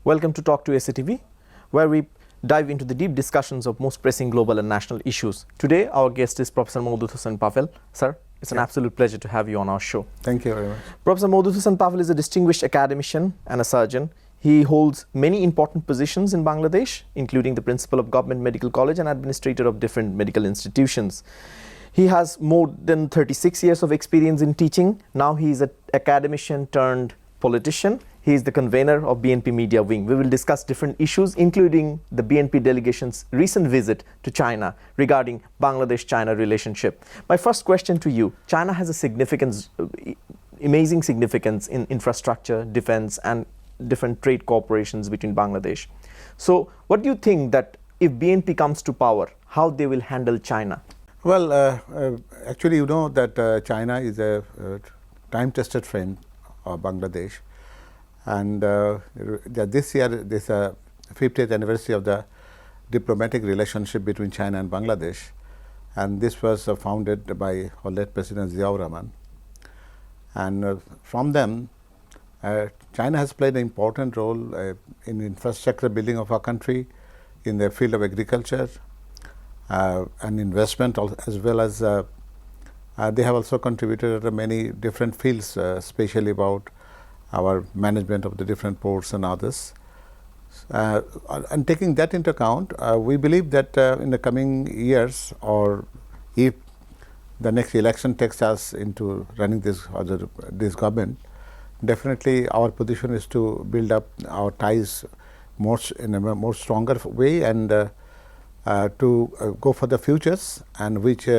Welcome to Talk to Satv, where we dive into the deep discussions of most pressing global and national issues. Today, our guest is Professor Maudud Hossain Pavel. Sir, it's an absolute pleasure to have you on our show. Thank you very much. Professor Maudud Hossain Pavel is a distinguished academician and a surgeon. He holds many important positions in Bangladesh, including the principal of Government Medical College and administrator of different medical institutions. He has more than 36 years of experience in teaching. Now he is an academician turned politician. He is the convener of BNP Media Wing. We will discuss different issues, including the BNP delegation's recent visit to China regarding Bangladesh-China relationship. My first question to you, China has a amazing significance in infrastructure, defense, and different trade cooperations between Bangladesh. So what do you think that if BNP comes to power, how they will handle China? Well, actually, you know that China is a time-tested friend of Bangladesh. And this year, this 50th anniversary of the diplomatic relationship between China and Bangladesh. And this was founded by our late President Ziaur Rahman. And from them, China has played an important role in infrastructure building of our country, in the field of agriculture and investment, as well as they have also contributed to many different fields, especially about our management of the different ports and others. And taking that into account, we believe that in the coming years, or if the next election takes us into running this government, definitely our position is to build up our ties in a more stronger way, and to go for the futures, and which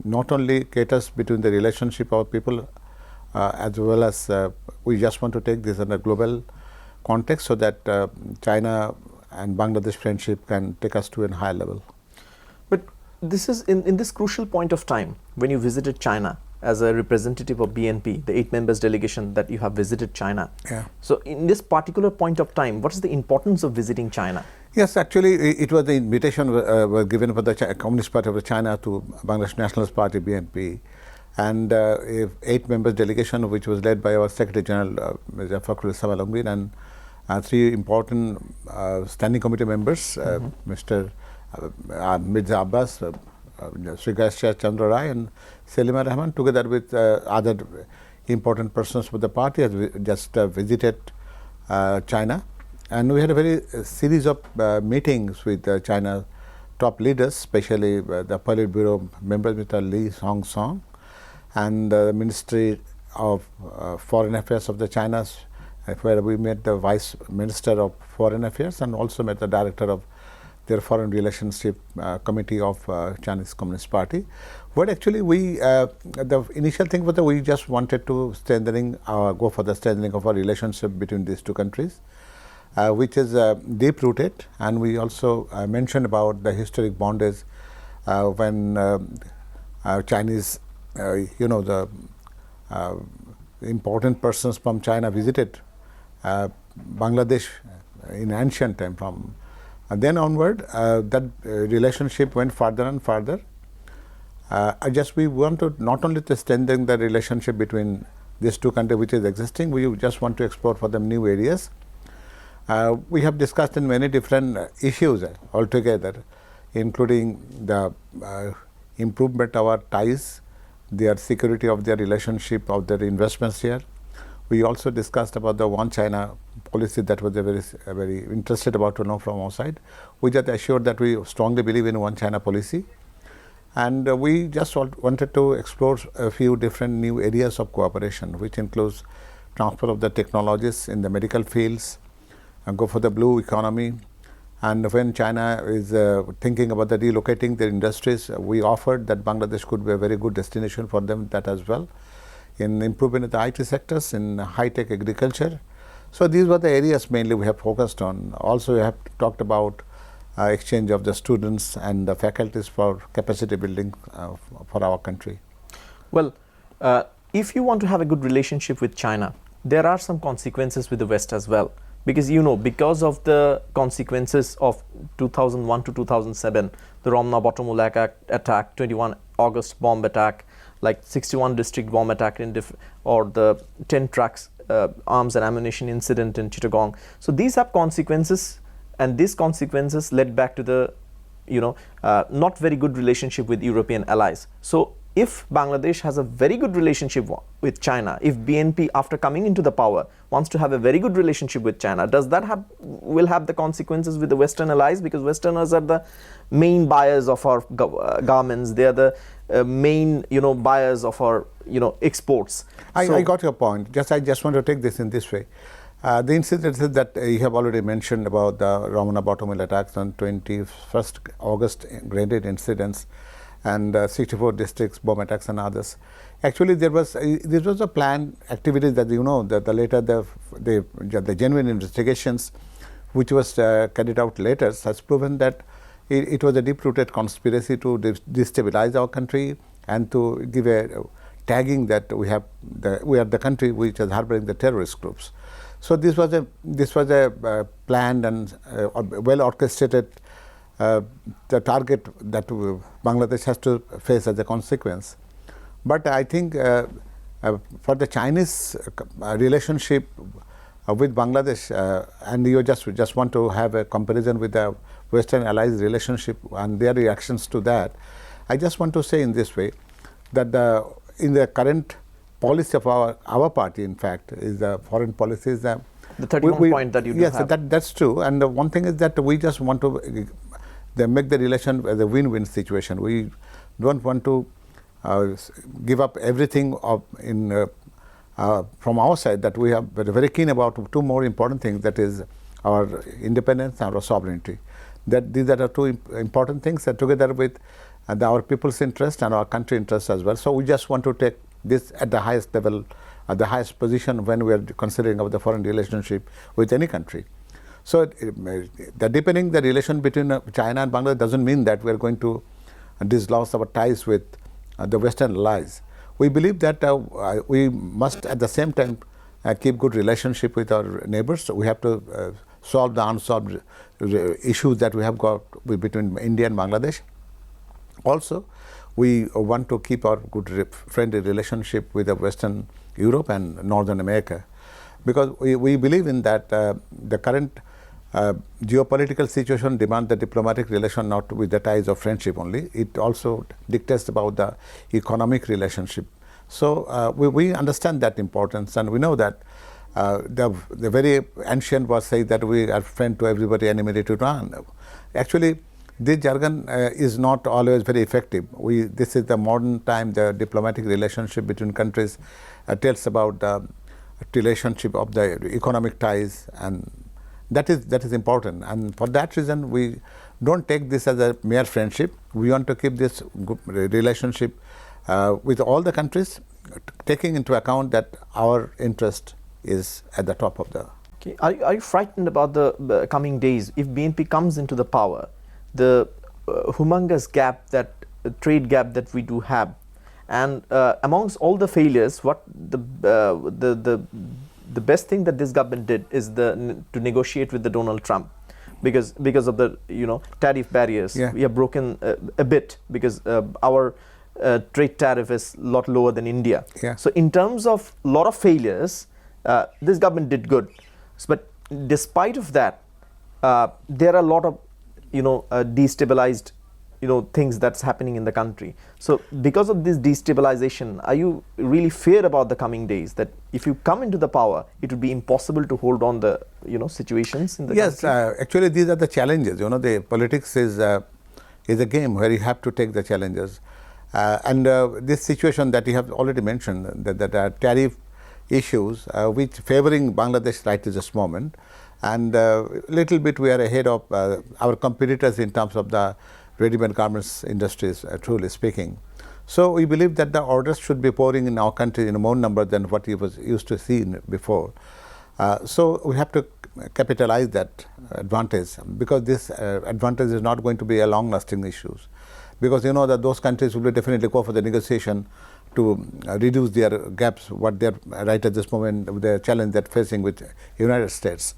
not only caters between the relationship of people, as well as we just want to take this in a global context, so that China and Bangladesh friendship can take us to a higher level. But this is in this crucial point of time when you visited China as a representative of BNP, the 8 members delegation that you have visited China. Yeah. So in this particular point of time, what is the importance of visiting China? Yes, actually, it was the invitation was given by the Communist Party of China to Bangladesh Nationalist Party, BNP. And 8 members delegation, which was led by our Secretary General, Mr. Fakhrul Islam Alamgir, and 3 important standing committee members, Mr. Mirza Abbas, Sri Gayasya Chandra Rai, and Selima Rahman, together with other important persons of the party, has just visited China. And we had a very series of meetings with China top leaders, especially the Politburo members, Mr. Li Hong-song, and the Ministry of Foreign Affairs of the China, where we met the Vice Minister of Foreign Affairs and also met the Director of their Foreign Relationship Committee of Chinese Communist Party. What actually the initial thing was that we just wanted to go for the strengthening of our relationship between these 2 countries, which is deep-rooted, and we also mentioned about the historic bondage when Chinese the important persons from China visited Bangladesh in ancient time. From then onward, that relationship went further and further. We want to not only to strengthen the relationship between these 2 countries, which is existing, we just want to explore for them new areas. We have discussed in many different issues altogether, including the improvement of our ties, their security of their relationship, of their investments here. We also discussed about the One China policy that was very interested about to know from our side. We just assured that we strongly believe in One China policy. And we just wanted to explore a few different new areas of cooperation, which includes transfer of the technologies in the medical fields, and go for the blue economy. And when China is thinking about relocating their industries, we offered that Bangladesh could be a very good destination for them, that as well, in improving the IT sectors, in high-tech agriculture. So these were the areas mainly we have focused on. Also, we have talked about exchange of the students and the faculties for capacity building for our country. Well, if you want to have a good relationship with China, there are some consequences with the West as well. Because because of the consequences of 2001 to 2007, the Romna Bottomula attack, 21 August bomb attack, like 61 district bomb attack, or the 10 trucks arms and ammunition incident in Chittagong. So these have consequences, and these consequences led back to the not very good relationship with European allies. So if Bangladesh has a very good relationship with China, if BNP after coming into the power wants to have a very good relationship with China, does that will have the consequences with the Western allies? Because Westerners are the main buyers of our garments. They are the main buyers of our exports. I got your point. I just want to take this in this way. The incidents that you have already mentioned about the Ramana Bottom attacks on 21st August, graded incidents, and 64 districts bomb attacks and others. Actually, this was a planned activity that that later the genuine investigations, which was carried out later, has proven that it was a deep-rooted conspiracy to destabilize our country and to give a tagging that we are the country which is harboring the terrorist groups. So this was a planned and well orchestrated the target that Bangladesh has to face as a consequence. But I think for the Chinese relationship with Bangladesh, and you just want to have a comparison with the Western allies relationship and their reactions to that, I just want to say in this way that in the current policy of our party, in fact, is the foreign policy is the 31 point that you do yes, have. that's true. And one thing is that we just want to make the relation as a win-win situation. We don't want to give up everything from our side. That we are very keen about two more important things, that is our independence and our sovereignty. That these are the two important things that together with our people's interest and our country interest as well. So we just want to take this at the highest level, at the highest position when we are considering of the foreign relationship with any country. So the deepening the relation between China and Bangladesh doesn't mean that we are going to dislodge our ties with the Western allies. We believe that we must at the same time keep good relationship with our neighbors. We have to solve the unsolved issues that we have got between India and Bangladesh. Also, we want to keep our good friendly relationship with the Western Europe and Northern America, because we believe in that the current geopolitical situation demands the diplomatic relation not with the ties of friendship only. It also dictates about the economic relationship. So we understand that importance, and we know that the very ancient was say that we are friend to everybody, enemy to none. Actually, this jargon is not always very effective. This is the modern time, the diplomatic relationship between countries tells about the relationship of the economic ties, and that is important. And for that reason, we don't take this as a mere friendship. We want to keep this relationship with all the countries, taking into account that our interest is at the top of the... Okay. Are you frightened about the coming days? If BNP comes into the power, the humongous gap, trade gap that we do have, and amongst all the failures, what the best thing that this government did is to negotiate with the Donald Trump, because of the tariff barriers. Yeah. We have broken a bit because our trade tariff is a lot lower than India. Yeah. So in terms of lot of failures, this government did good. But despite of that, there are a lot of destabilized things that's happening in the country. So because of this destabilization, are you really fear about the coming days, that if you come into the power, it would be impossible to hold on the situations in the country? Yes, actually these are the challenges. The politics is a game where you have to take the challenges. And this situation that you have already mentioned, that tariff issues which favoring Bangladesh right at this moment, and little bit we are ahead of our competitors in terms of the ready-made garments industries, truly speaking. So we believe that the orders should be pouring in our country in more number than what we was used to see before. So we have to capitalize that advantage, because this advantage is not going to be a long-lasting issue. Because that those countries will definitely go for the negotiation to reduce their gaps, what they're right at this moment, the challenge they're facing with United States.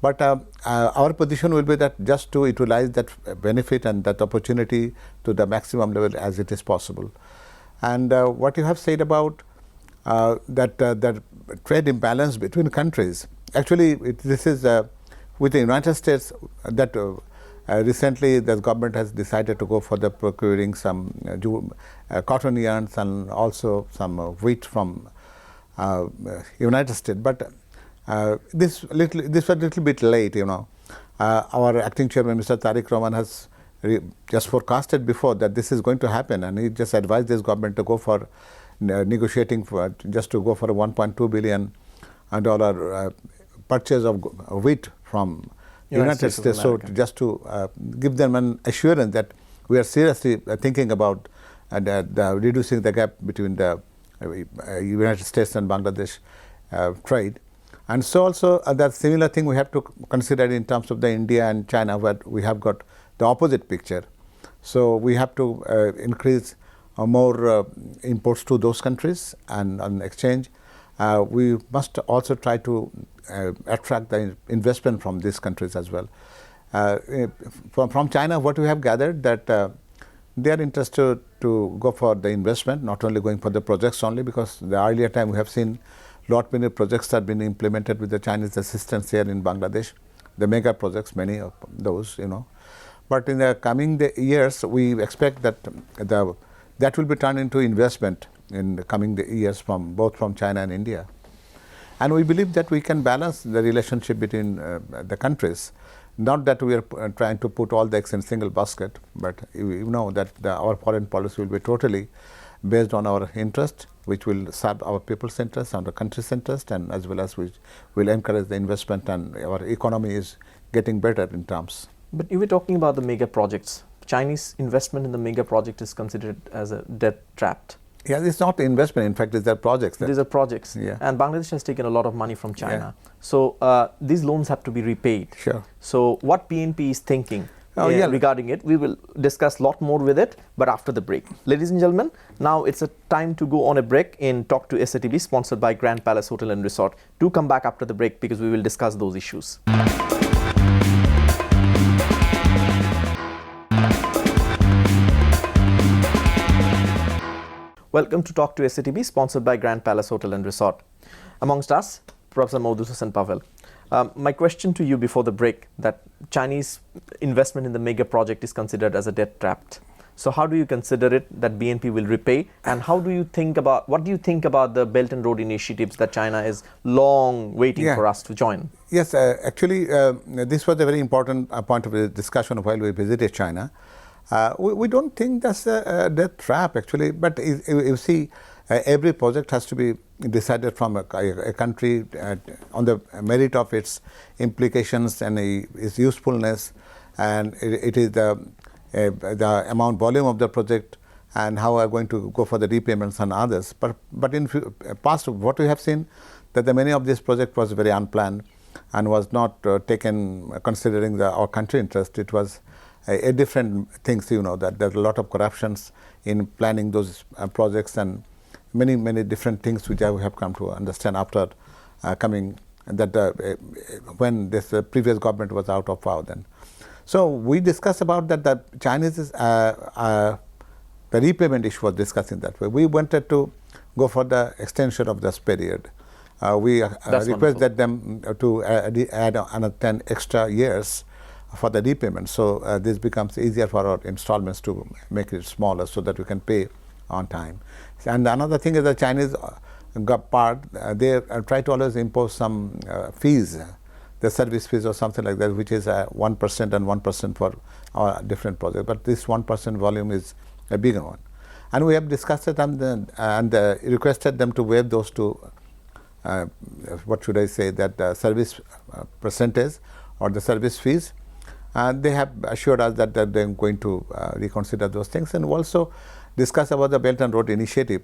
But our position will be that just to utilize that benefit and that opportunity to the maximum level as it is possible. And what you have said about that trade imbalance between countries. Actually, this is with the United States that recently the government has decided to go for the procuring some cotton yarns and also some wheat from United States. But this was a little bit late, you know. Our acting chairman, Mr. Tariq Rahman, has just forecasted before that this is going to happen, and he just advised this government to go for negotiating for just to go for a $1.2 billion purchase of wheat from United States. So just to give them an assurance that we are seriously thinking about reducing the gap between the United States and Bangladesh trade. And so also that similar thing we have to consider in terms of the India and China, where we have got the opposite picture. So we have to increase more imports to those countries, and on exchange we must also try to attract the investment from these countries as well. From China, what we have gathered that they are interested to go for the investment, not only going for the projects only, because the earlier time we have seen lot many projects have been implemented with the Chinese assistance here in Bangladesh, the mega projects, many of those, you know. But in the coming years, we expect that that will be turned into investment in the coming years from both from China and India. And we believe that we can balance the relationship between the countries. Not that we are trying to put all the eggs in a single basket, but you know that our foreign policy will be totally based on our interest, which will serve our people's interest and the country's interest, and as well as which will encourage the investment, and our economy is getting better in terms. But you were talking about the mega projects. Chinese investment in the mega project is considered as a debt trap. Yeah, it's not investment. In fact, these are projects. These are projects. Yeah. And Bangladesh has taken a lot of money from China. Yeah. So these loans have to be repaid. Sure. So what BNP is thinking regarding it, we will discuss a lot more with it, but after the break. Ladies and gentlemen, now it's a time to go on a break in Talk to Satv, sponsored by Grand Palace Hotel and Resort. Do come back after the break because we will discuss those issues. Welcome to Talk to Satv, sponsored by Grand Palace Hotel and Resort. Amongst us, Professor Maudud Hossain Pavel. My question to you before the break, that Chinese investment in the mega project is considered as a debt trap. So how do you consider it that BNP will repay, and what do you think about the Belt and Road initiatives that China is long waiting for us to join? Yes, actually this was a very important point of the discussion while we visited China. We don't think that's a debt trap actually, but you see, every project has to be decided from a country on the merit of its implications and its usefulness, and it is the amount volume of the project and how we are going to go for the repayments and others. But in past, what we have seen that many of these projects was very unplanned and was not taken considering our country interest. It was a different things, you know, that there's a lot of corruptions in planning those projects, and many different things which I have come to understand after coming that when this previous government was out of power then. So we discussed about that the Chinese the repayment issue was discussed in that way. We wanted to go for the extension of this period. We requested them to add another 10 extra years for the repayment. So this becomes easier for our installments to make it smaller so that we can pay on time. And another thing is the Chinese part, they try to always impose some fees, the service fees or something like that, which is 1% and 1% for our different projects. But this 1% volume is a bigger one. And we have discussed it and requested them to waive those two, what should I say, that service percentage or the service fees. They have assured us that they're going to reconsider those things, and also discuss about the Belt and Road Initiative.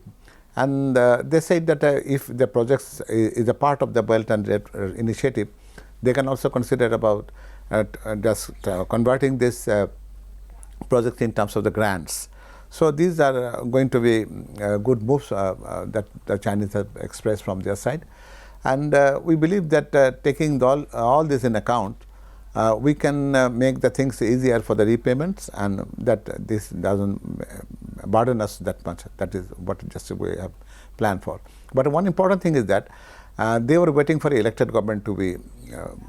And they said that if the projects is a part of the Belt and Road Initiative, they can also consider about just converting this project in terms of the grants. So these are going to be good moves that the Chinese have expressed from their side. And we believe that taking all this in account, we can make the things easier for the repayments, and that this doesn't burden us that much. That is what just we have planned for. But one important thing is that they were waiting for elected government to be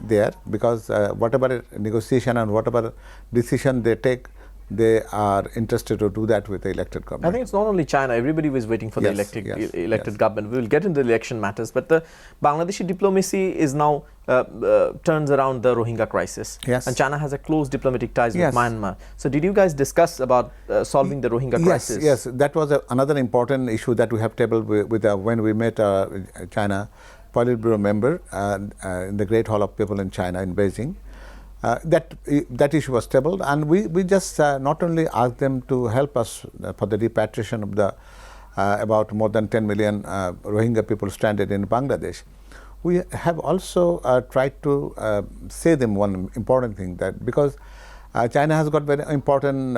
there, because whatever negotiation and whatever decision they take, they are interested to do that with the elected government. I think it's not only China. Everybody was waiting for the elected government. We will get into the election matters, but the Bangladeshi diplomacy is now turns around the Rohingya crisis. Yes. And China has a close diplomatic ties with Myanmar. So did you guys discuss about solving the Rohingya crisis? Yes, that was another important issue that we have tabled with when we met China Politburo member in the Great Hall of People in China in Beijing. That issue was tabled, and we just not only asked them to help us for the repatriation of the about more than 10 million Rohingya people stranded in Bangladesh. We have also tried to say them one important thing, that because China has got very important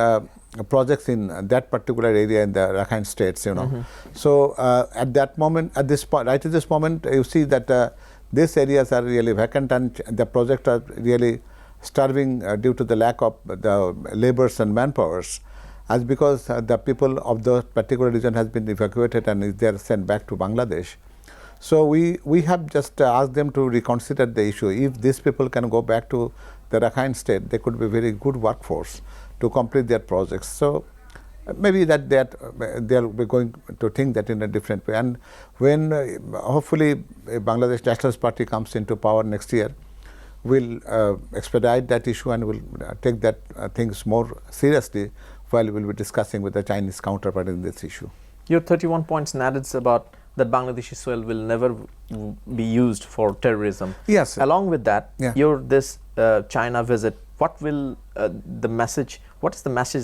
projects in that particular area in the Rakhine states, you know. So at that moment, right at this moment, you see that these areas are really vacant, and the projects are really starving due to the lack of the laborers and manpowers, as because the people of the particular region has been evacuated and they are sent back to Bangladesh. So we have just asked them to reconsider the issue. If these people can go back to the Rakhine state, they could be very good workforce to complete their projects. So maybe that they'll be going to think that in a different way. And when hopefully Bangladesh Nationalist Party comes into power next year, we'll expedite that issue and we'll take that things more seriously while we'll be discussing with the Chinese counterpart in this issue. Your 31 points narratives about that Bangladeshi soil will never be used for terrorism. Yes. Along with that, this China visit, what is the message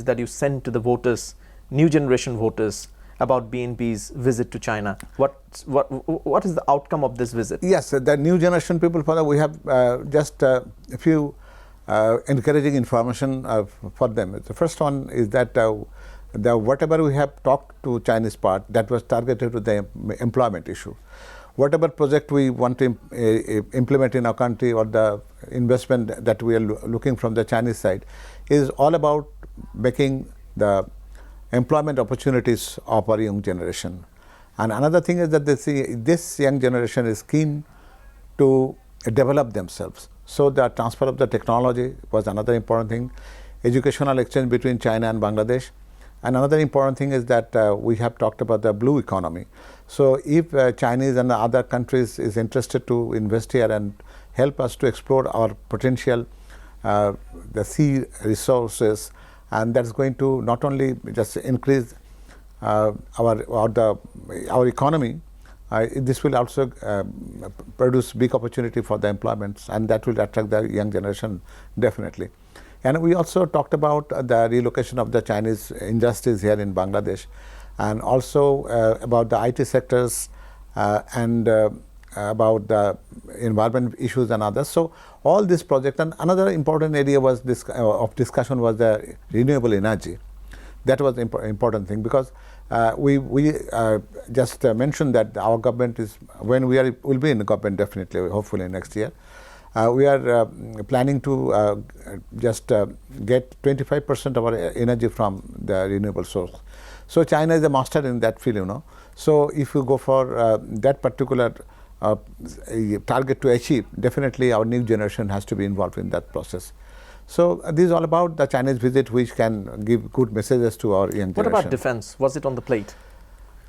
that you send to the voters, new generation voters, about BNP's visit to China? What is the outcome of this visit? Yes, the new generation people, we have just a few encouraging information for them. The first one is that whatever we have talked to Chinese part, that was targeted to the employment issue. Whatever project we want to implement in our country, or the investment that we are looking from the Chinese side, is all about making the employment opportunities of our young generation. And another thing is that this young generation is keen to develop themselves. So the transfer of the technology was another important thing. Educational exchange between China and Bangladesh. And another important thing is that we have talked about the blue economy. So if Chinese and other countries is interested to invest here and help us to explore our potential, the sea resources, and that's going to not only just increase our economy, this will also produce big opportunity for the employments, and that will attract the young generation definitely. And we also talked about the relocation of the Chinese industries here in Bangladesh, and also about the IT sectors and about the environment issues and others. So all this project, and another important area was of discussion was the renewable energy. That was the important thing, because we just mentioned that our government is, when will be in the government definitely, hopefully next year, we are planning to just get 25% of our energy from the renewable source. So China is a master in that field, you know. So if you go for that particular target to achieve, definitely our new generation has to be involved in that process. So this is all about the Chinese visit, which can give good messages to our young generation. What about defense? Was it on the plate?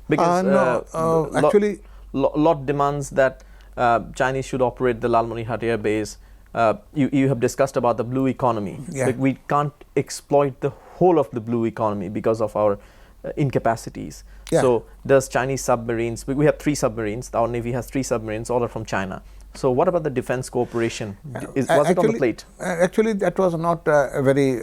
Because no, actually, lot demands that Chinese should operate the Lalmonirhat Air Base. You have discussed about the blue economy. Yeah. Like we can't exploit the whole of the blue economy because of our incapacities. Yeah. So does Chinese submarines, we have 3 submarines, our Navy has 3 submarines, all are from China. So what about the defense cooperation? Was it on the plate? Actually, that was not a very,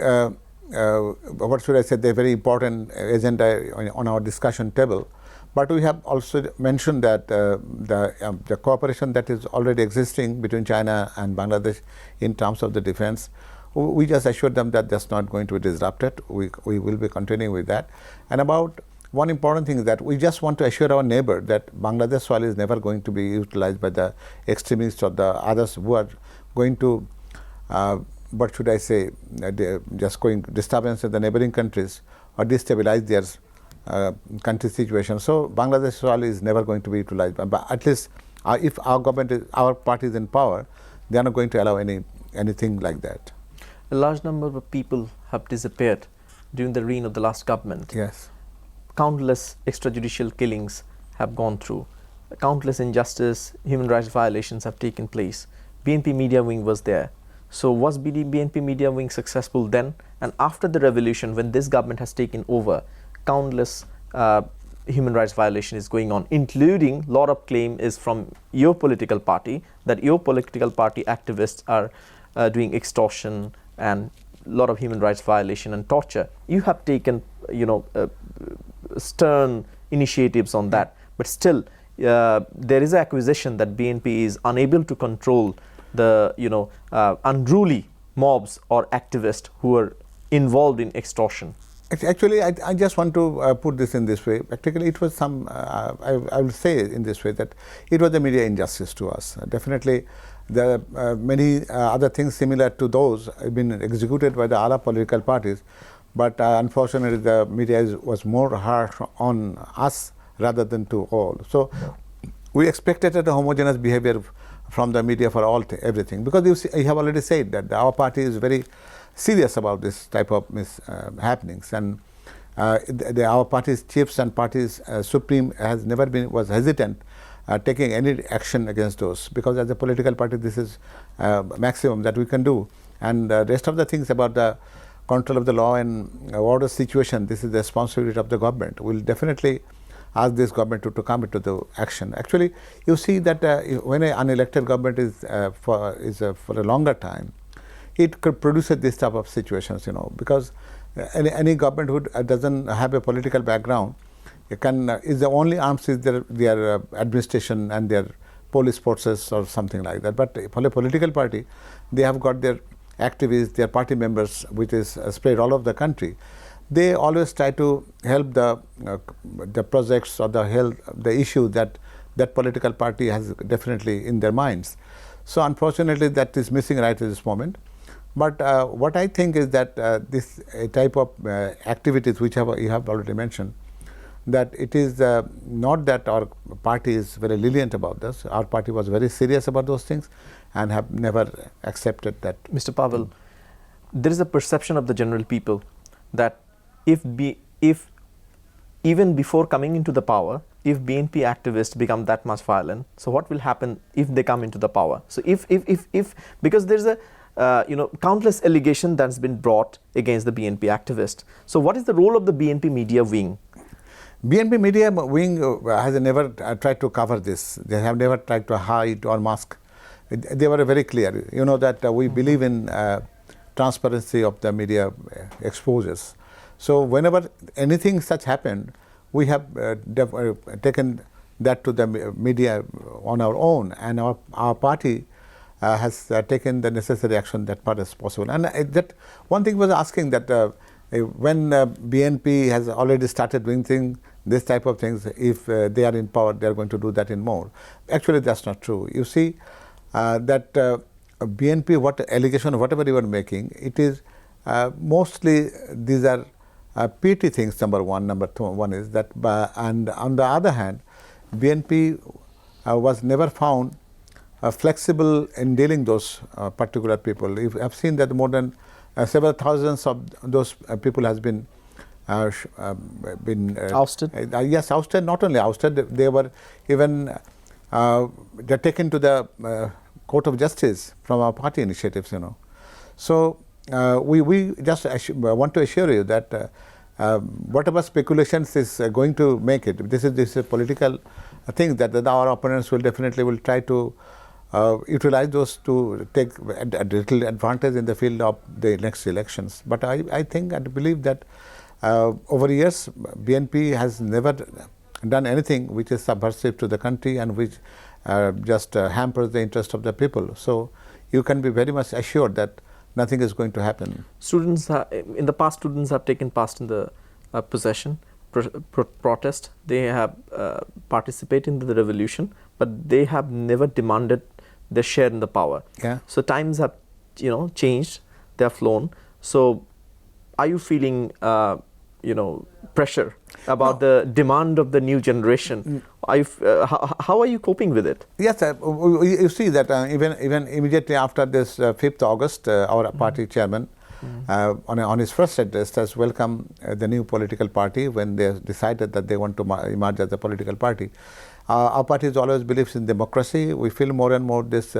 what should I say, the very important agenda on our discussion table. But we have also mentioned that the cooperation that is already existing between China and Bangladesh in terms of the defense, we just assured them that that's not going to be disrupted. We will be continuing with that. And about one important thing is that we just want to assure our neighbor that Bangladesh soil is never going to be utilized by the extremists or the others who are going to what should I say, just going disturbance in the neighboring countries or destabilize their country situation. So Bangladesh role is never going to be utilized. But at least if our government, our party is in power, they are not going to allow anything like that. A large number of people have disappeared during the reign of the last government. Yes. Countless extrajudicial killings have gone through. Countless injustice, human rights violations have taken place. BNP Media Wing was there. So was BNP Media Wing successful then? And after the revolution, when this government has taken over, countless human rights violation is going on, including a lot of claim is from your political party, that your political party activists are doing extortion and a lot of human rights violation and torture. You have taken, stern initiatives on that, but still there is an accusation that BNP is unable to control the unruly mobs or activists who are involved in extortion. Actually, I just want to put this in this way. Practically, it was some, I will say in this way, that it was a media injustice to us. Definitely, there are many other things similar to those have been executed by the other political parties, but unfortunately, the media was more harsh on us rather than to all. So, we expected a homogeneous behavior from the media for everything, because you have already said that our party is very serious about this type of happenings, and our party's chiefs and party's supreme was hesitant taking any action against those, because as a political party this is maximum that we can do, and the rest of the things about the control of the law and order situation, this is the responsibility of the government. We'll definitely ask this government to come into the action. Actually, you see that when an unelected government is for a longer time, it could produce this type of situations, because any government who doesn't have a political background is the only arms is their administration and their police forces or something like that. But for a political party, they have got their activists, their party members, which is spread all over the country. They always try to help the projects or the issue that political party has definitely in their minds. So unfortunately, that is missing right at this moment. But what I think is that this type of activities which you have already mentioned, that it is not that our party is very lenient about this. Our party was very serious about those things and have never accepted that. Mr. Pavel, there is a perception of the general people that if even before coming into the power, if BNP activists become that much violent, so what will happen if they come into the power? So if because there's a countless allegation that's been brought against the BNP activist. So what is the role of the BNP Media Wing? BNP Media Wing has never tried to cover this. They have never tried to hide or mask. They were very clear. That we believe in transparency of the media exposures. So whenever anything such happened, we have taken that to the media on our own, and our party has taken the necessary action that part is possible. And that one thing was asking that when BNP has already started doing this type of things, if they are in power, they are going to do that in more. Actually, that's not true. You see that BNP, what allegation, whatever you are making, it is mostly these are petty things. Number one is that, and on the other hand, BNP was never found flexible in dealing those particular people. I've seen that more than several thousands of those people has been ousted. Yes, ousted. Not only ousted, they were even they're taken to the court of justice from our party initiatives. So we just want to assure you that whatever speculations is going to make it, this is a political thing that our opponents will definitely try to utilize those to take a little advantage in the field of the next elections. But I think and believe that over years BNP has never done anything which is subversive to the country and which just hampers the interest of the people. So you can be very much assured that nothing is going to happen. Students in the past, students have taken part in the protest. They have participated in the revolution, but they have never demanded their share in the power. Yeah. So times have changed. they are flown. So are you feeling, pressure about the demand of the new generation? How are you coping with it? Yes, you see that even immediately after this 5th August, our party chairman, on his first address, has welcomed the new political party when they decided that they want to emerge as a political party. Our party always believes in democracy. We feel more and more this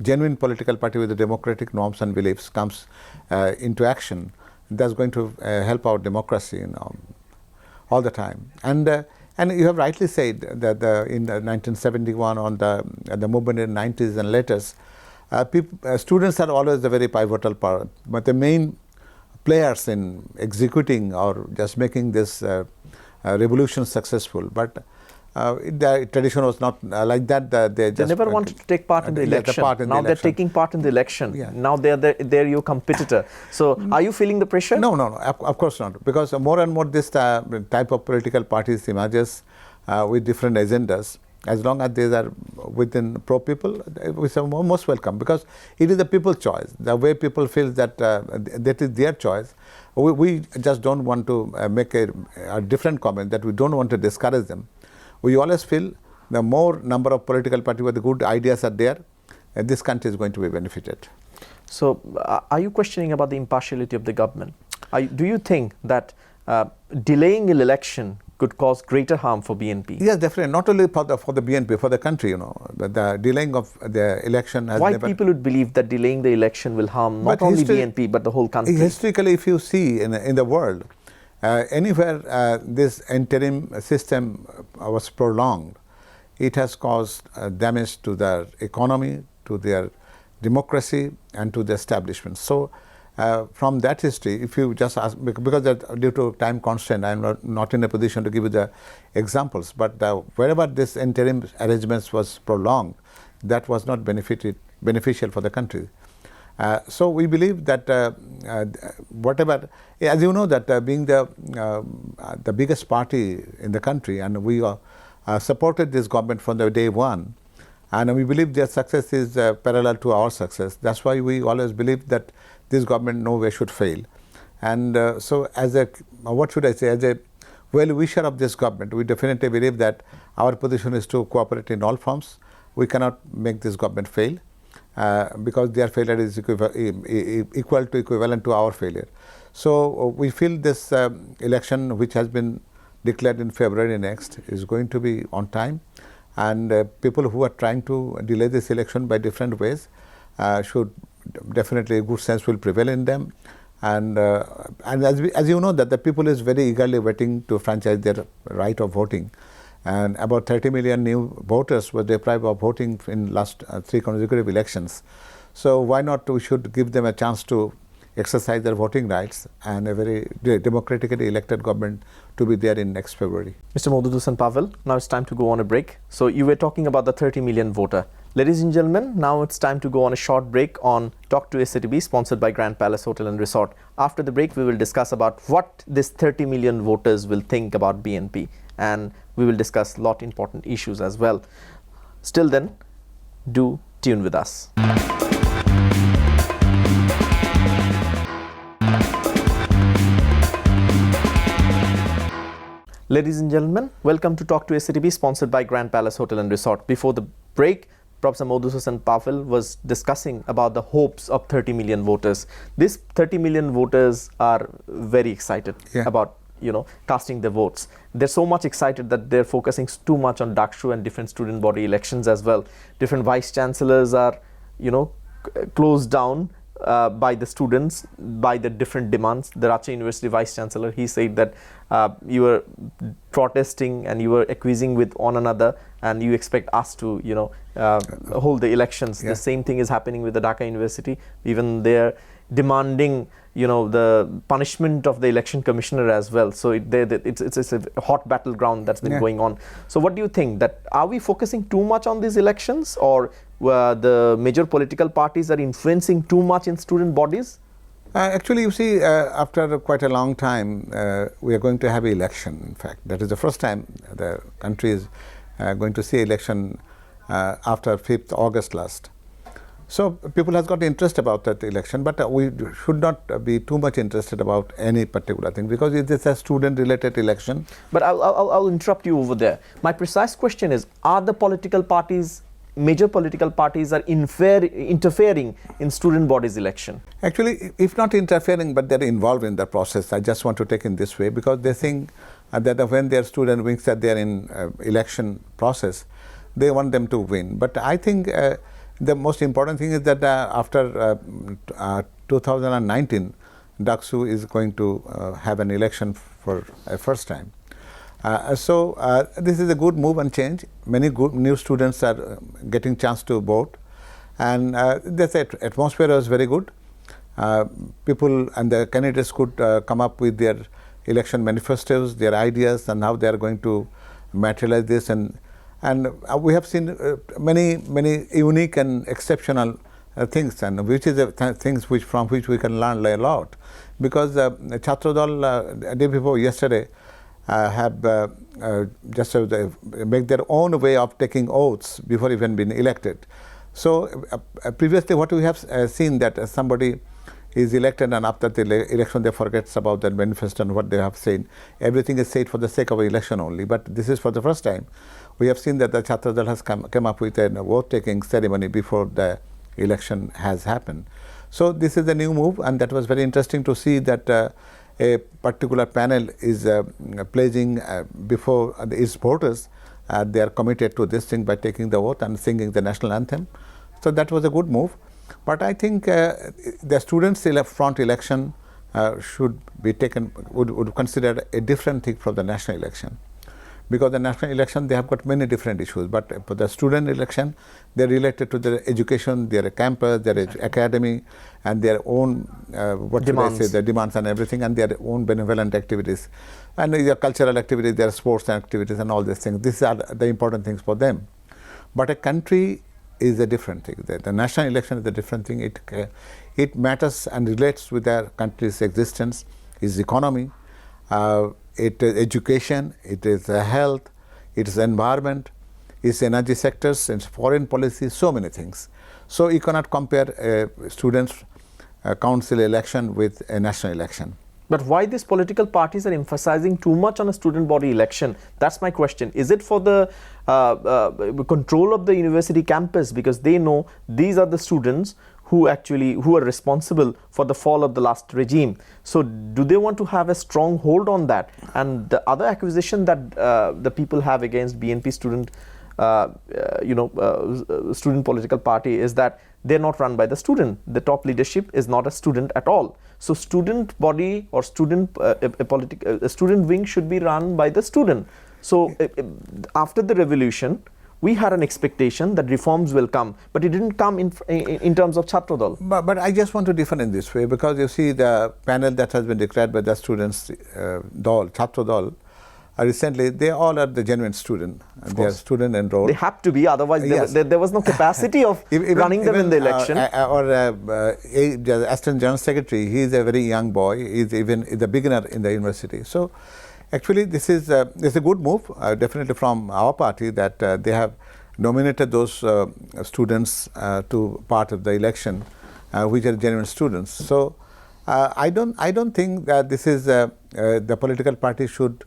genuine political party with the democratic norms and beliefs comes into action. That's going to help our democracy, all the time. And you have rightly said that in 1971, on the movement in the 90s and later, students are always a very pivotal part, but the main players in executing or just making this revolution successful. But the tradition was not like that. They never wanted to take part in the election. Now they're taking part in the election. Yeah. Now they're your competitor. So are you feeling the pressure? No, of course not. Because more and more this type of political parties emerges with different agendas. As long as they are within pro-people, we are most welcome, because it is the people's choice. The way people feel that that is their choice. We just don't want to make a different comment, that we don't want to discourage them. We always feel the more number of political parties where the good ideas are there, this country is going to be benefited. So are you questioning about the impartiality of the government? Do you think that delaying an election could cause greater harm for BNP? Yes, definitely. Not only for the BNP, for the country, the delaying of the election has Why people would believe that delaying the election will harm not only BNP but the whole country? Historically, if you see in the world, anywhere this interim system was prolonged, it has caused damage to their economy, to their democracy, and to the establishment. So from that history, if you just ask, because due to time constraint, I am not in a position to give you the examples, but wherever this interim arrangements was prolonged, that was not beneficial for the country. So we believe that whatever, as you know, that being the biggest party in the country, and we supported this government from the day one, and we believe their success is parallel to our success. That's why we always believe that this government no way should fail. And so as a well-wisher of this government, we definitely believe that our position is to cooperate in all forms. We cannot make this government fail, because their failure is equal to equivalent to our failure. So we feel this election, which has been declared in February next, is going to be on time, and people who are trying to delay this election by different ways should definitely, good sense will prevail in them. And as you know, that the people is very eagerly waiting to franchise their right of voting. And about 30 million new voters were deprived of voting in last 3 consecutive elections. So why not we should give them a chance to exercise their voting rights, and a very democratically elected government to be there in next February. Mr. Modudusan Pavel, now it's time to go on a break. So you were talking about the 30 million voter. Ladies and gentlemen, now it's time to go on a short break on Talk to Satv, sponsored by Grand Palace Hotel and Resort. After the break, we will discuss about what this 30 million voters will think about BNP, and we will discuss a lot important issues as well. Still then, do tune with us. Ladies and gentlemen, welcome to Talk to Satv, sponsored by Grand Palace Hotel and Resort. Before the break, Professor Modudusan Pavel was discussing about the hopes of 30 million voters. These 30 million voters are very excited about casting their votes. They're so much excited that they're focusing too much on Dakshu and different student body elections as well. Different vice chancellors are closed down by the students, by the different demands. The Racha University vice chancellor, he said that you were protesting and you were accusing with one another, and you expect us to hold the elections. The same thing is happening with the Dhaka University. Even they're demanding the punishment of the election commissioner as well. So it's a hot battleground that's been going on. So what do you think, that are we focusing too much on these elections, or the major political parties are influencing too much in student bodies? Actually, you see, after quite a long time, we are going to have an election. In fact, that is the first time the country is going to see election after 5th August last. So people has got interest about that election, but we should not be too much interested about any particular thing, because it is a student-related election. But I'll interrupt you over there. My precise question is, are the political parties, major political parties, are interfering in student bodies election? Actually, if not interfering, but they're involved in the process. I just want to take in this way, because they think that when their student thinks that they're in election process, they want them to win. But I think the most important thing is that after 2019, Daksu is going to have an election for a first time. So this is a good move and change. Many good new students are getting chance to vote, and the atmosphere was very good. People and the candidates could come up with their election manifestos, their ideas, and how they are going to materialize this. And we have seen many unique and exceptional things, and which is things from which we can learn a lot. Because Chhatradal day before yesterday have just make their own way of taking oaths before even being elected. So previously, what we have seen that somebody is elected, and after the election they forgets about their manifesto and what they have said. Everything is said for the sake of election only. But this is for the first time we have seen that the Chhatradal has come up with a vote-taking ceremony before the election has happened. So this is a new move, and that was very interesting to see that a particular panel is pledging before its voters they are committed to this thing by taking the vote and singing the national anthem. So that was a good move. But I think the students' front election should be taken, would consider a different thing from the national election. Because the national election, they have got many different issues. But for the student election, they're related to their education, their campus, their academy, and their own, their demands and everything, and their own benevolent activities. And their cultural activities, their sports activities, and all these things. These are the important things for them. But a country is a different thing. The national election is a different thing. It matters and relates with their country's existence, its economy, it is education, it is health, it is environment, its energy sectors, its foreign policy, so many things. So you cannot compare a students' council election with a national election. But why these political parties are emphasizing too much on a student body election? That's my question. Is it for the control of the university campus, because they know these are the students who are responsible for the fall of the last regime? So do they want to have a strong hold on that? And the other accusation that the people have against BNP student student political party is that they're not run by the student. The top leadership is not a student at all. So student body or student student wing should be run by the student. So after the revolution, we had an expectation that reforms will come, but it didn't come in terms of Chhatradal. But I just want to differ in this way, because you see the panel that has been declared by the students, Chhatradal, recently, they all are the genuine student. They are student enrolled. They have to be, otherwise there was no capacity of running them in the election. The Assistant General Secretary, he is a very young boy. He is a beginner in the university. So actually, this is a good move, definitely from our party, that they have nominated those students to part of the election, which are genuine students. So I don't think that this is the political party should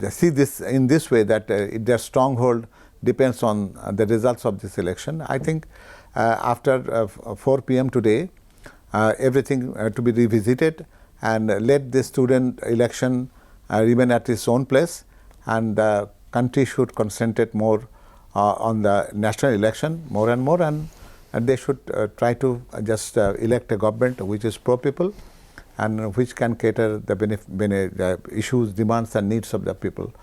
see this in this way, that their stronghold depends on the results of this election. I think after 4 p.m. today, everything to be revisited, and let this student election remain at its own place, and the country should concentrate more on the national election more and more, and they should try to just elect a government which is pro-people and which can cater the issues, demands and needs of the people.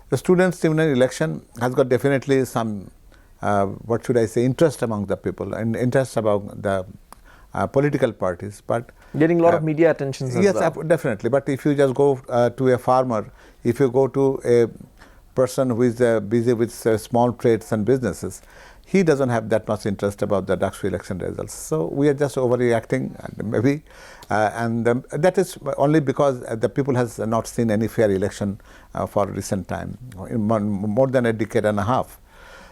The students' election has got definitely some, interest among the people and interest among the political parties. But getting a lot of media attention as well. Yes, definitely. But if you just go to a farmer, if you go to a person who is busy with small trades and businesses, he doesn't have that much interest about the Daksu election results. So we are just overreacting, maybe, and that is only because the people has not seen any fair election for recent time, in more than a decade and a half.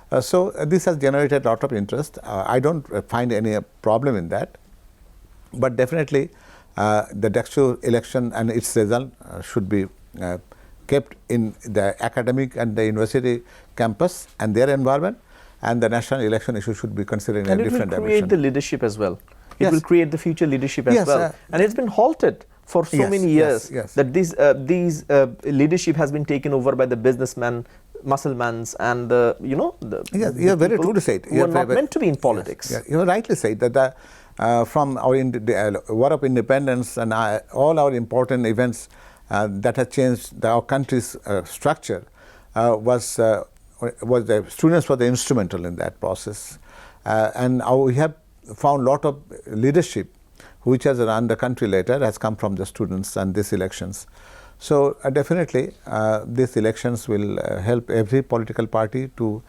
This has generated a lot of interest. I don't find any problem in that. But definitely, the Dakshu election and its result should be kept in the academic and the university campus and their environment, and the national election issue should be considered in a different dimension. And it will create the leadership as well. It Yes. will create the future leadership as Yes, well. And it's been halted for so Yes, many yes, years yes. that these leadership has been taken over by the businessmen, musclemans, and the Yes, you are very people true to say it. who are not meant to be in politics. Yes, you rightly said that from our War of Independence and all our important events that have changed our country's structure was the students were the instrumental in that process, and we have found a lot of leadership which has run the country later has come from the students and these elections. So definitely these elections will help every political party to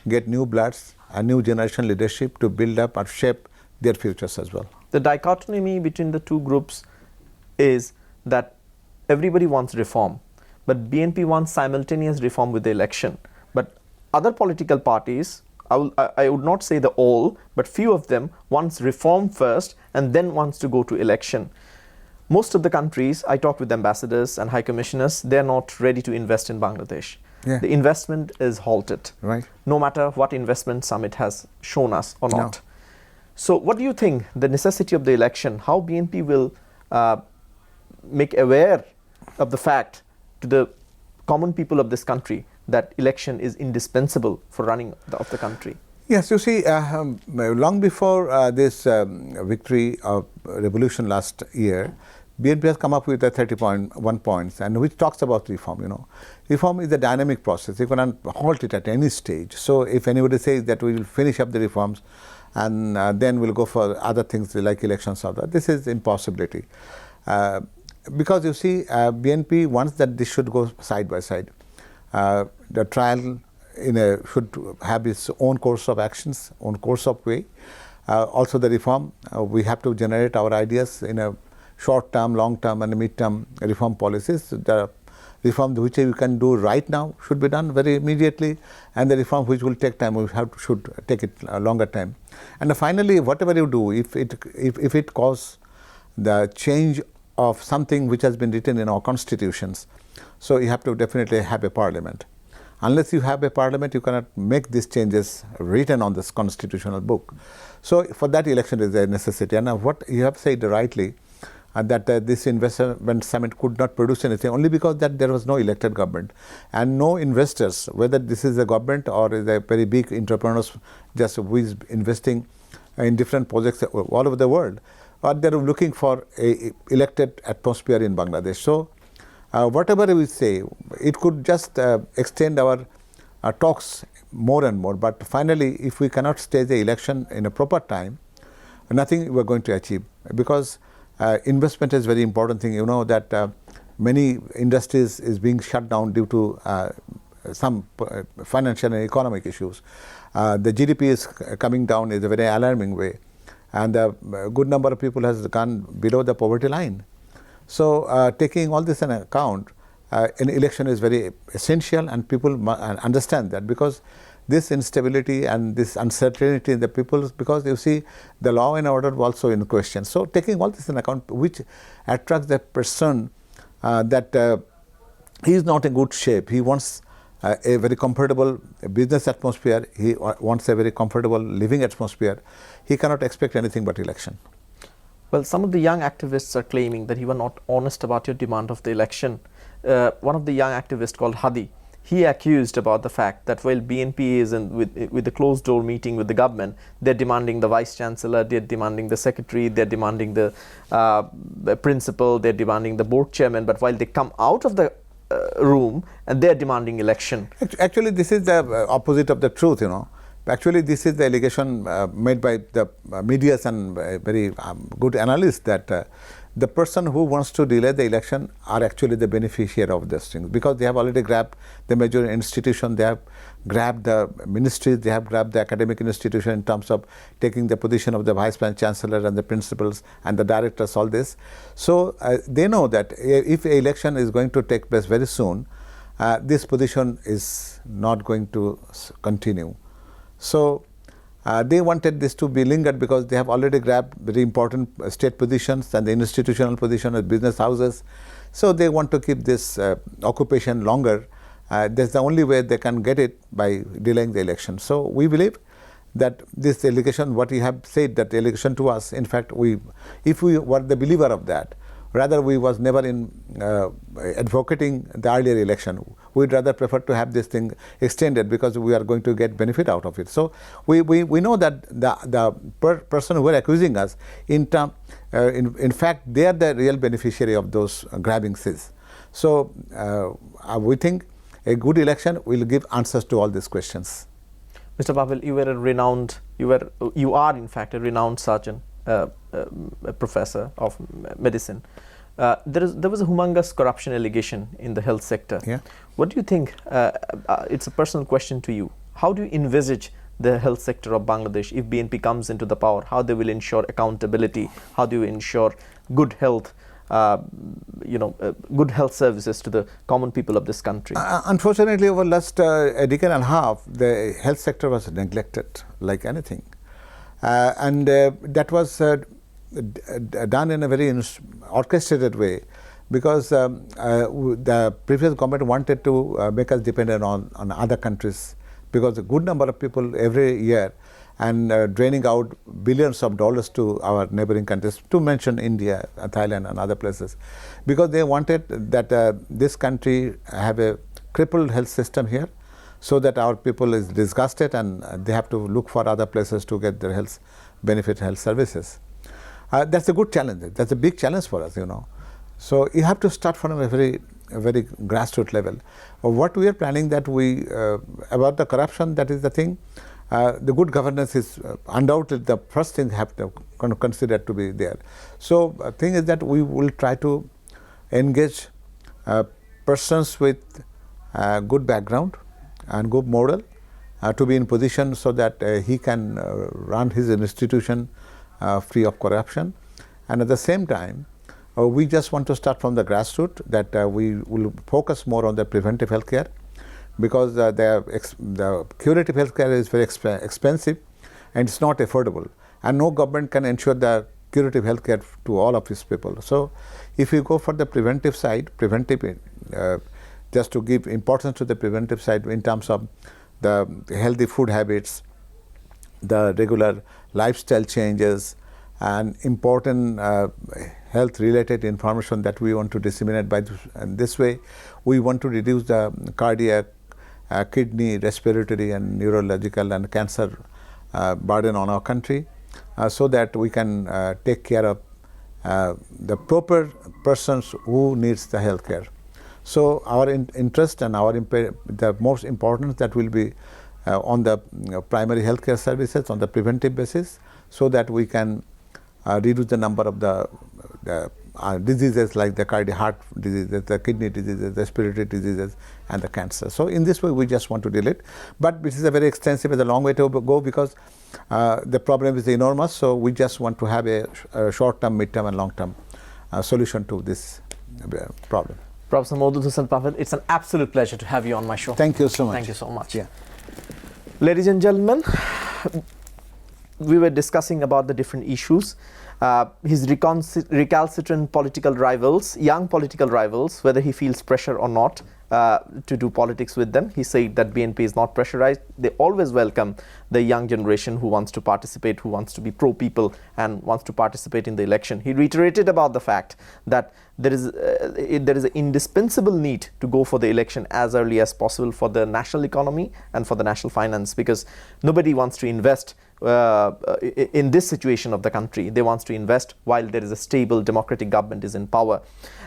get new bloods, a new generation leadership to build up and shape their futures as well. The dichotomy between the two groups is that everybody wants reform, but BNP wants simultaneous reform with the election. But other political parties, I would not say the all, but few of them wants reform first and then wants to go to election. Most of the countries, I talk with ambassadors and high commissioners, they're not ready to invest in Bangladesh. Yeah. The investment is halted, Right. no matter what investment summit has shown us or not. So what do you think the necessity of the election, how BNP will make aware of the fact to the common people of this country that election is indispensable for running of the country? Yes, you see, long before this victory of revolution last year, BNP has come up with a 30.1 points, and which talks about reform. Reform is a dynamic process. You cannot halt it at any stage. So if anybody says that we will finish up the reforms and then we'll go for other things like elections or that, this is impossibility. Because you see, BNP wants that this should go side by side. The trial should have its own course of actions, own course of way. Also the reform, we have to generate our ideas in a short term, long term and mid-term reform policies. The reform which we can do right now should be done very immediately, and the reform which will take time, should take it a longer time. And finally, whatever you do, if it causes the change of something which has been written in our constitutions, so you have to definitely have a parliament. Unless you have a parliament, you cannot make these changes written on this constitutional book. So for that, election is a necessity. And what you have said rightly, that this investment summit could not produce anything only because that there was no elected government and no investors, whether this is a government or is a very big entrepreneurs just who is investing in different projects all over the world, or they are looking for a elected atmosphere in Bangladesh. So whatever we say, it could just extend our talks more and more, but finally if we cannot stage the election in a proper time, nothing we are going to achieve, because investment is very important thing. You know that many industries is being shut down due to some financial and economic issues. The GDP is coming down in a very alarming way, and a good number of people has gone below the poverty line. So taking all this into account, an election is very essential, and people understand that, because this instability and this uncertainty in the people, because you see the law and order also in question. So taking all this in account, which attracts the person that he is not in good shape. He wants a very comfortable business atmosphere. He wants a very comfortable living atmosphere. He cannot expect anything but election. Well, some of the young activists are claiming that you were not honest about your demand of the election. One of the young activists called Hadi, he accused about the fact that while BNP is with the closed door meeting with the government, they're demanding the vice chancellor, they're demanding the secretary, they're demanding the principal, they're demanding the board chairman, but while they come out of the room and they're demanding election. Actually, this is the opposite of the truth, Actually, this is the allegation made by the medias and very good analysts that the person who wants to delay the election are actually the beneficiary of these things, because they have already grabbed the major institution, they have grabbed the ministries, they have grabbed the academic institution in terms of taking the position of the vice chancellor and the principals and the directors, all this. So they know that if an election is going to take place very soon, this position is not going to continue. So they wanted this to be lingered because they have already grabbed very important state positions and the institutional position of business houses. So they want to keep this occupation longer. That's the only way they can get it, by delaying the election. So we believe that this allegation, what you have said, that allegation to us, in fact, if we were the believer of that, rather we was never in advocating the earlier election. We'd rather prefer to have this thing extended because we are going to get benefit out of it. So we know that the person who were accusing us, in fact, they are the real beneficiary of those grabbing seats. So we think a good election will give answers to all these questions. Mr. Pavel, you are in fact a renowned surgeon, a professor of medicine. There was a humongous corruption allegation in the health sector. Yeah. What do you think? It's a personal question to you. How do you envisage the health sector of Bangladesh if BNP comes into the power? How they will ensure accountability? How do you ensure good health? Good health services to the common people of this country? Unfortunately, over the last a decade and a half, the health sector was neglected like anything. And that was done in a very orchestrated way, because the previous government wanted to make us dependent on other countries, because a good number of people every year and draining out billions of dollars to our neighboring countries, to mention India, Thailand and other places, because they wanted that this country have a crippled health system here, so that our people is disgusted and they have to look for other places to get their health services. That's a good challenge. That's a big challenge for us, So you have to start from a very grassroots level. What we are planning, that about the corruption, that is the thing. The good governance is undoubtedly the first thing have to consider to be there. So the thing is that we will try to engage persons with good background and good moral to be in position so that he can run his institution free of corruption. And at the same time, we just want to start from the grassroots, that we will focus more on the preventive health care, because the curative health care is very expensive and it's not affordable, and no government can ensure the curative health care to all of its people. So if you go for the preventive side, just to give importance to the preventive side in terms of the healthy food habits, the regular lifestyle changes, and important health related information that we want to disseminate by this way, we want to reduce the cardiac, kidney, respiratory and neurological and cancer burden on our country, so that we can take care of the proper persons who needs the health care. So our interest and the most important that will be on the primary healthcare services on the preventive basis, so that we can reduce the number of the diseases like the heart diseases, the kidney diseases, the respiratory diseases and the cancer. So in this way we just want to deal it, but this is a very extensive, it's a long way to go, because the problem is enormous. So we just want to have a short-term, mid-term and long-term solution to this problem. Professor Maudud Hussain Pavel, it's an absolute pleasure to have you on my show. Thank you so much. Thank you so much. Yeah. Ladies and gentlemen, we were discussing about the different issues. His recalcitrant political rivals, young political rivals, whether he feels pressure or not to do politics with them. He said that BNP is not pressurized. They always welcome the young generation who wants to participate, who wants to be pro-people and wants to participate in the election. He reiterated about the fact that there is an indispensable need to go for the election as early as possible for the national economy and for the national finance, because nobody wants to invest in this situation of the country. They want to invest while there is a stable democratic government is in power.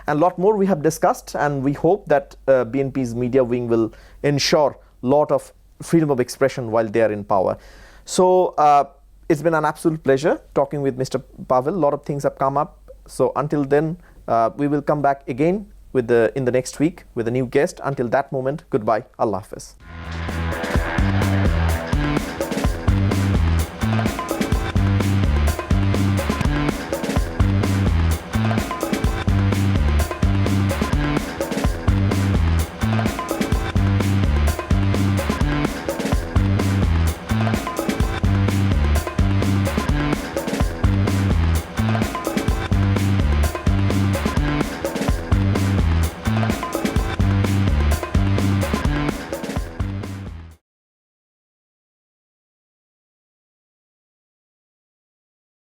And a lot more we have discussed, and we hope that BNP's media wing will ensure a lot of freedom of expression while they are in power. So it's been an absolute pleasure talking with Mr. Pavel. A lot of things have come up. So until then, we will come back again in the next week with a new guest. Until that moment, goodbye. Allah Hafiz.